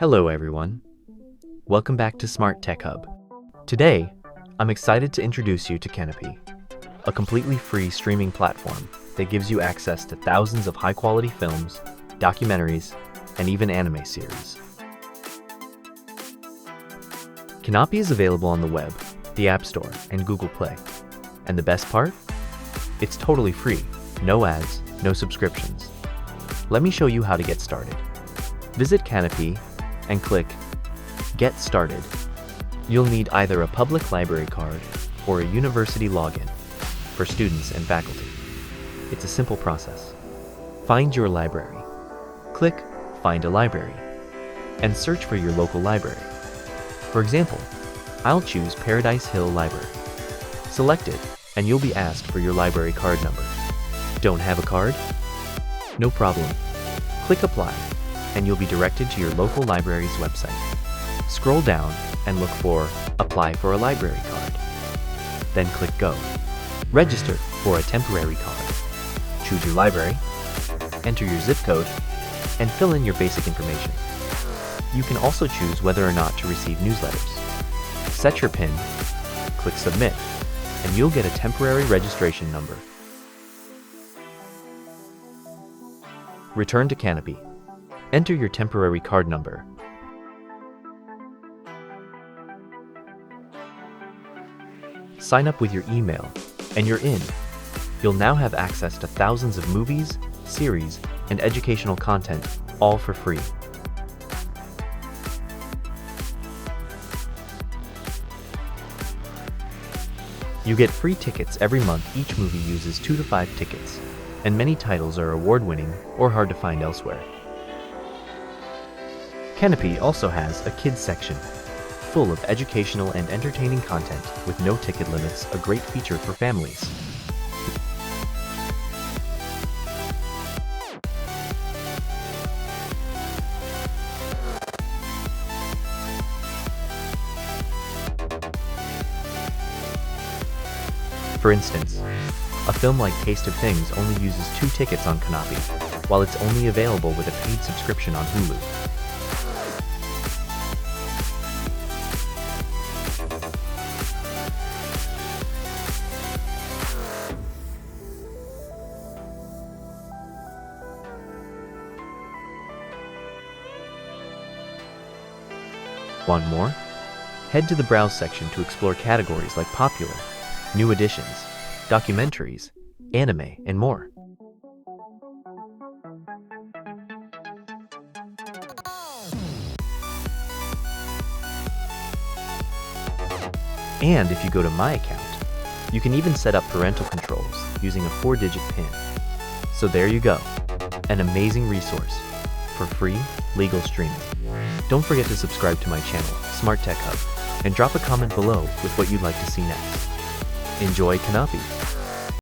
Hello everyone. Welcome back to Smart Tech Hub. Today, I'm excited to introduce you to Kanopy, a completely free streaming platform that gives you access to thousands of high-quality films, documentaries, and even anime series. Kanopy is available on the web, the App Store, and Google Play. And the best part? It's totally free, no ads, no subscriptions. Let me show you how to get started. Visit Kanopy and click Get Started. You'll need either a public library card or a university login for students and faculty. It's a simple process. Find your library. Click Find a Library and search for your local library. For example, I'll choose Paradise Hill Library. Select it and you'll be asked for your library card number. Don't have a card? No problem. Click Apply and you'll be directed to your local library's website. Scroll down and look for Apply for a Library Card. Then click Go. Register for a temporary card. Choose your library, enter your zip code, and fill in your basic information. You can also choose whether or not to receive newsletters. Set your PIN, click Submit, and you'll get a temporary registration number. Return to Kanopy. Enter your temporary card number. Sign up with your email, and you're in. You'll now have access to thousands of movies, series, and educational content, all for free. You get free tickets every month. Each movie uses 2 to 5 tickets, and many titles are award-winning or hard to find elsewhere. Kanopy also has a kids section, full of educational and entertaining content with no ticket limits, a great feature for families. For instance, a film like Taste of Things only uses 2 tickets on Kanopy, while it's only available with a paid subscription on Hulu. Want more? Head to the Browse section to explore categories like Popular, New Editions, Documentaries, Anime, and more. And if you go to My Account, you can even set up parental controls using a 4-digit PIN. So there you go, an amazing resource for free, legal streaming. Don't forget to subscribe to my channel, Smart Tech Hub, and drop a comment below with what you'd like to see next. Enjoy Kanopy!